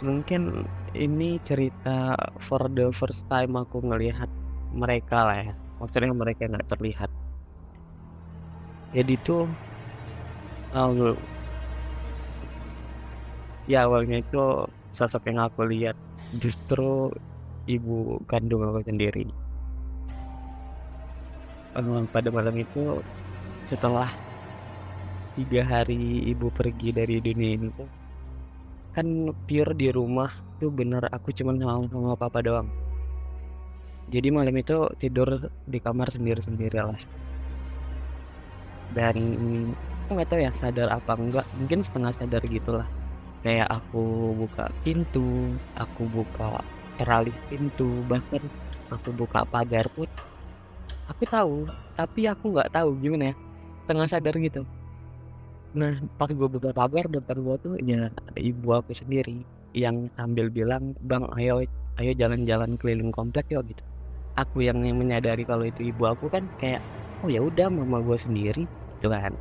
Mungkin ini cerita for the first time aku ngelihat mereka lah ya, maksudnya mereka nggak terlihat. Jadi tuh, eee, ya awalnya itu sosok yang aku lihat justru ibu kandung aku sendiri. Pada malam itu setelah 3 hari ibu pergi dari dunia ini tuh, kan pure di rumah tuh bener aku cuman sama papa doang. Jadi malam itu tidur di kamar sendiri-sendiri lah. Dan aku nggak tahu ya sadar apa enggak, mungkin setengah sadar gitulah. Kayak aku buka pintu, aku buka teralis pintu, bahkan aku buka pagar pun aku tahu, tapi aku nggak tahu gimana ya, setengah sadar gitu. Nah, pas gue buka pagar depan gua tuh ya ibu aku sendiri yang sambil bilang, "Bang, ayo ayo jalan-jalan keliling komplek yuk," gitu. Aku yang menyadari kalau itu ibu aku kan kayak, "Oh ya udah mama gua sendiri," gitu kan.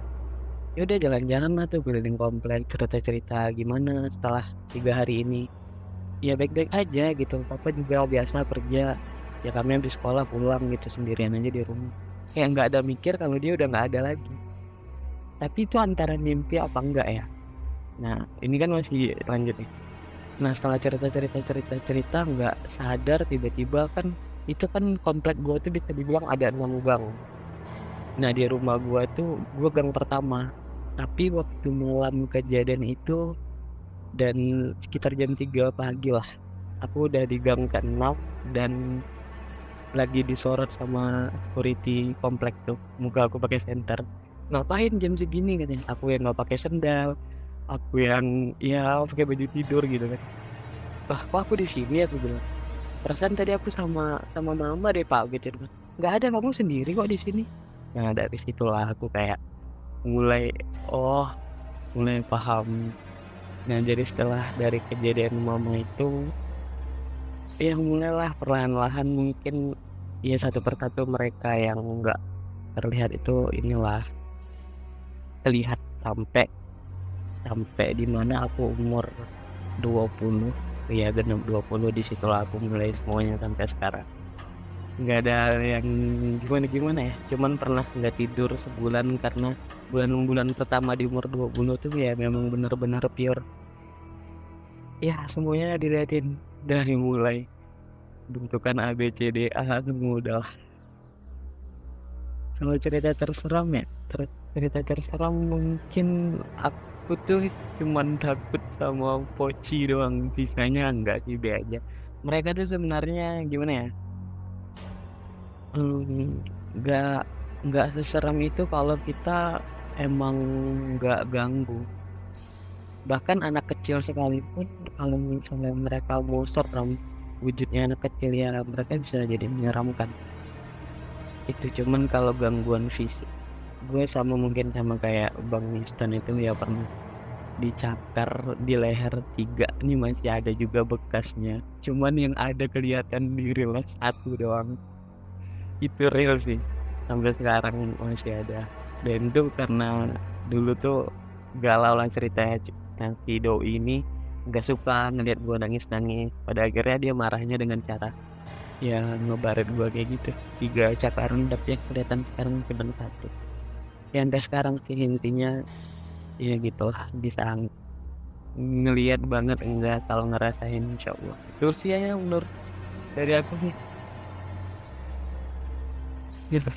Ya udah jalan-jalan lah tuh keliling komplek, cerita-cerita gimana setelah 3 hari ini. Ya baik-baik aja gitu, papa juga biasa kerja, ya kami habis sekolah pulang gitu sendirian aja di rumah. Kayak nggak ada mikir kalau dia udah nggak ada lagi. Tapi itu antara mimpi apa enggak ya? Nah, ini kan masih lanjut nih. Nah, setelah cerita-cerita nggak sadar tiba-tiba kan itu kan komplek gua tuh bisa dibilang ada 6 gang. Nah, di rumah gua tuh gua gang pertama. Tapi waktu malam kejadian itu dan sekitar jam 3 pagi lah, aku udah di gang ke-6 dan lagi disorot sama security komplek tuh, muka aku pakai senter. "Ngapain jam segini?" katanya. Aku yang nggak pakai sendal, aku yang ya pakai baju tidur gitu kan. "Lah kok aku di sini?" aku bilang. "Perasaan tadi aku sama sama mama deh Pak," gitu kan. "Nggak ada, kamu sendiri kok di sini." Nah dari situlah aku kayak mulai, oh mulai paham. Nah jadi setelah dari kejadian mama itu, ya mulailah perlahan-lahan mungkin ya satu persatu mereka yang nggak terlihat itu inilah terlihat sampai sampai di mana aku umur 20, ya genap 20 di situlah aku mulai semuanya sampai sekarang. Nggak ada yang gimana-gimana ya, cuman pernah nggak tidur sebulan karena bulan-bulan pertama di umur 20 tuh ya memang benar-benar pure, ya semuanya diliatin dari mulai bentukan A, B, C, D, A, semua udah. Kalau cerita terseram ya, cerita terseram mungkin aku tuh cuman takut sama Poci doang, sisanya enggak sih, be aja. Mereka tuh sebenarnya gimana ya, mmm, nggak nggak seserem itu kalau kita emang nggak ganggu. Bahkan anak kecil sekalipun kalau misalnya mereka mau serem, wujudnya anak kecil ya mereka bisa jadi menyeramkan. Itu cuman kalau gangguan fisik, gue sama mungkin sama kayak Bang Nistan itu ya pernah dicakar di leher 3 nih masih ada juga bekasnya. Cuman yang ada kelihatan di real satu doang. Itu real sih. Sampai sekarang masih ada. Dan itu karena dulu tuh galau lah ceritanya yang si doi ini nggak suka ngeliat gua nangis-nangis. Pada akhirnya dia marahnya dengan cara ya ngebaret gua kayak gitu. 3 cakaran tapi yang kelihatan sekarang cuma 1. Ya sampai sekarang sih intinya ya gitulah bisa ngelihat banget enggak, kalau ngerasain insyaallah. Itu sih ya menurut dari aku nih. Gitu.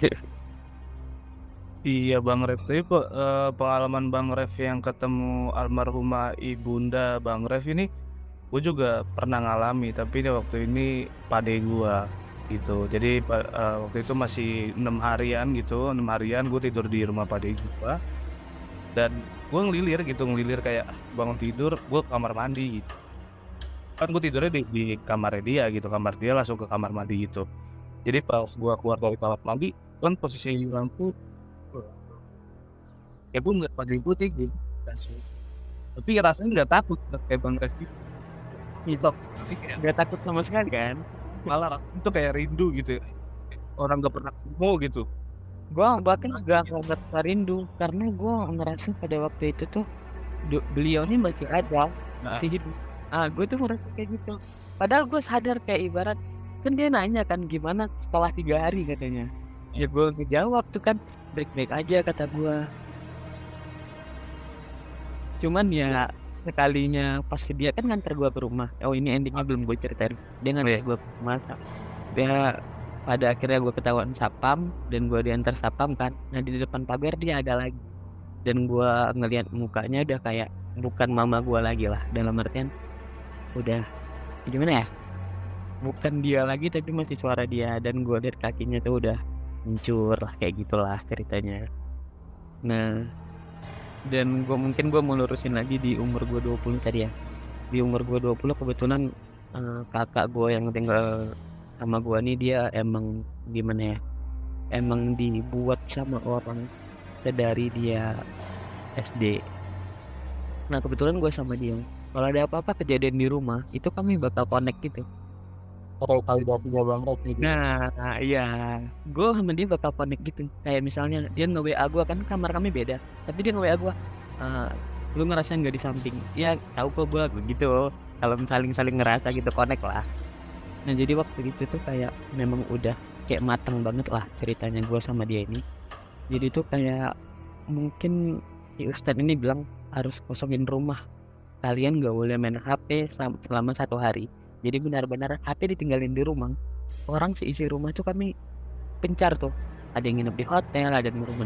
Iya Bang Ref, tapi pengalaman Bang Ref yang ketemu almarhumah ibunda Bang Ref ini, gue juga pernah ngalami, tapi ini waktu ini pade gua gitu. Jadi waktu itu masih 6 harian gitu, 6 harian gue tidur di rumah pade gua dan gue ngelilir gitu, ngelilir kayak bangun tidur, gue ke kamar mandi gitu. Kan gue tidurnya di kamarnya dia gitu, kamar dia langsung ke kamar mandi gitu. Jadi pas gua keluar dari kamar mandi, kan posisi lampu, ya gue ngeliat wajah putih gitu, langsung. Tapi rasanya nggak takut kayak Bang Ref gitu, Iya, shock sekali kayak nggak takut sama sekali kan? malah rasanya tuh kayak rindu gitu ya, orang nggak pernah ketemu gitu. Gua Sedih bahkan aja nggak gitu. nggak rindu karena gua ngerasa pada waktu itu tuh beliau ini masih ada, Nah, masih hidup. Gue tuh merasa kayak gitu. Padahal gue sadar kayak ibarat kan dia nanya kan gimana setelah 3 hari katanya. Ya gue ngejawab tuh kan baik-baik aja kata gue. Cuman ya sekalinya pas dia kan nganter gue ke rumah. Oh ini endingnya belum gue ceritain. Dia nganter Wes. gue ke rumah. Dia pada akhirnya gue ketahuan sapam dan gue diantar sapam kan. Nah di depan pagar dia ada lagi. Dan gue ngelihat mukanya udah kayak bukan mama gue lagi lah. Dalam artian udah gimana ya? Bukan dia lagi tapi masih suara dia dan gue lihat kakinya tuh udah hancur lah kayak gitulah ceritanya. Nah, dan gue mau lurusin lagi di umur gue 20 tadi ya. Di umur gue 20 kebetulan kakak gue yang tinggal sama gue nih dia emang gimana ya? Emang dibuat sama orang sedari dia SD. Nah, kebetulan gue sama dia. Kalau ada apa-apa kejadian di rumah, itu kami bakal connect gitu. Atau validasinya Bang Ref nih gitu. Nah, iya, gue sama dia bakal connect gitu. Kayak misalnya dia nge-WA gue kan kamar kami beda, tapi dia nge-WA gue, "Eh, lu ngerasain nggak di samping?" Ya tahu kok gue begitu. Kalau saling-saling ngerasa gitu connect lah. Nah jadi waktu itu tuh kayak memang udah kayak matang banget lah ceritanya gue sama dia ini. Jadi tuh kayak mungkin si Ustadz ini bilang harus kosongin rumah. Kalian gak boleh main HP selama 1 hari. Jadi benar-benar HP ditinggalin di rumah. Orang seisi rumah tuh kami pencar tuh. Ada yang nginep di hotel, ada yang rumah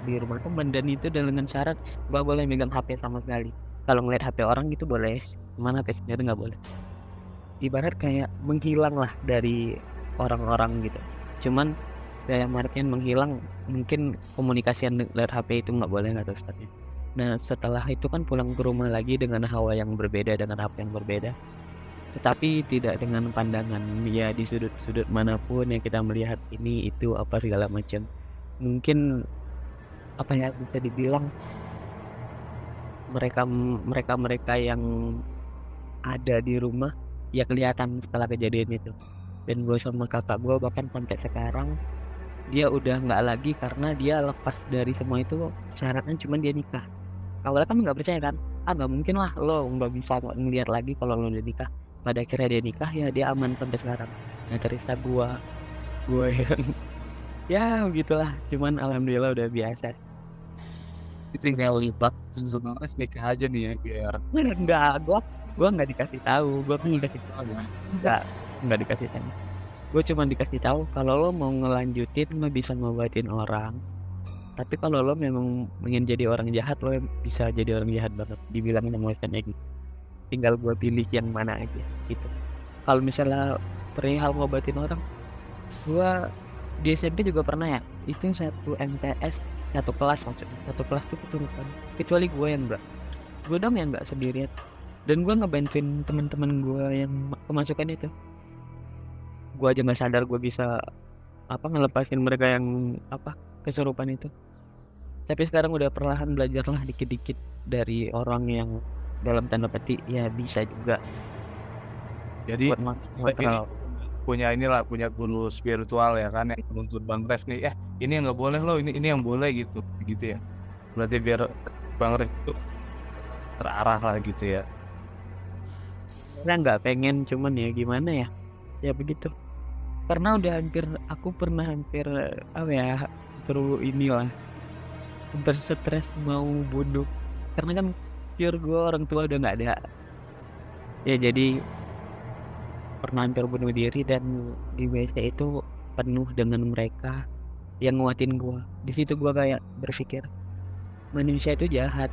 di rumah teman dan itu dengan syarat gak boleh megang HP sama sekali. Kalau ngeliat HP orang gitu boleh, cuman HP sendiri nggak boleh. Ibarat kayak menghilang lah dari orang-orang gitu. Cuman dalam artian menghilang mungkin komunikasi yang lewat HP itu nggak boleh nggak tahu Ustaznya. Nah setelah itu kan pulang ke rumah lagi dengan hawa yang berbeda dengan HP yang berbeda, tetapi tidak dengan pandangan ya di sudut-sudut manapun yang kita melihat ini itu apa segala macam. Mungkin apa ya bisa dibilang mereka mereka mereka yang ada di rumah ya kelihatan setelah kejadian itu. Dan gue sama kakak gue bahkan sampai sekarang dia udah nggak lagi karena dia lepas dari semua itu syaratnya cuma dia nikah. Awalnya kan nggak percaya kan, nggak mungkin lah lo nggak bisa ngeliat lagi kalau lo udah nikah. Pada akhirnya dia nikah ya dia aman sampai sekarang. Nah ternyata gue yang ya begitulah. Cuman alhamdulillah udah biasa. Itu tinggal libat sebenarnya nikah aja nih ya biar Enggak, gue nggak dikasih tahu, gue kan dikasih tahu nggak dikasih tahu. Gue cuma dikasih tahu kalau lo mau ngelanjutin lo bisa ngobatin orang. Tapi kalau lo memang ingin jadi orang jahat lo bisa jadi orang jahat banget. Dibilang sama Ustaznya gitu. Tinggal gue pilih yang mana aja gitu. Kalau misalnya perihal ngobatin orang, gue di SMP juga pernah ya. Itu satu MTS satu kelas maksudnya. Satu kelas tuh keturutan. Kecuali gue yang enggak. Gue dong yang enggak sendirian. Dan gue ngebantuin teman-teman gue yang kemasukan itu. Gue aja nggak sadar gue bisa ngelepasin mereka yang kesurupan itu. Tapi sekarang udah perlahan belajar lah dikit-dikit dari orang yang dalam tanda petik ya bisa juga jadi buat ini punya inilah punya guru spiritual ya kan yang menuntut Bang Ref nih ini yang nggak boleh loh ini yang boleh gitu ya berarti biar Bang Ref itu terarah lah gitu ya. karena nggak pengen cuman ya gimana ya ya begitu karena udah aku pernah hampir perlu inilah berstres mau bunuh karena kan pure gue orang tua udah nggak ada ya jadi pernah hampir bunuh diri dan di WC itu penuh dengan mereka yang nguatin gue. Di situ gue kayak berpikir manusia itu jahat,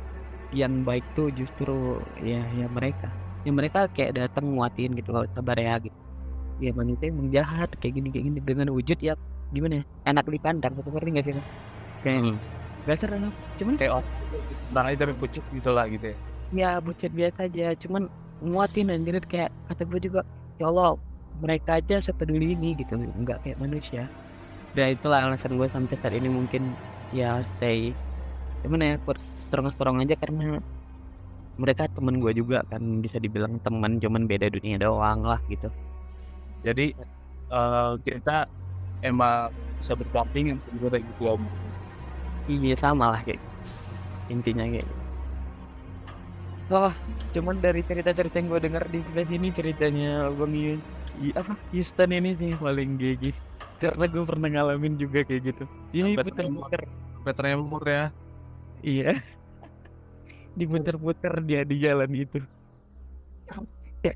yang baik tuh justru ya mereka yang mereka kayak datang nguatin gitu loh, sabar ya gitu. Ya manusia emang jahat kayak gini dengan wujud ya gimana ya enak dipandang, aku ngerti nggak sih kayak gak seru cuman Kayak bang aja tapi pucuk gitu lah gitu ya. ya bucin biasa aja cuman nguatin anjir kayak kata gue juga ya Allah mereka aja sepeduli ini gitu nggak kayak manusia. Dan itulah alasan gue sampai saat ini mungkin ya stay gimana ya strong aja karena mereka teman gue juga kan bisa dibilang teman cuman beda dunia doang lah gitu. Jadi kita emang bisa berdampingan sebenarnya gitu ya. Iya sama lah kayak intinya kayak Oh, cuman dari cerita-cerita yang gue dengar di sebelah sini ceritanya Bang Houston ini sih yang paling GG. Karena gue pernah ngalamin juga kayak gitu. Dia Sampai tremor puter-puter. sampai tremor ya. Iya, diputer-puter dia di jalan itu. Ya,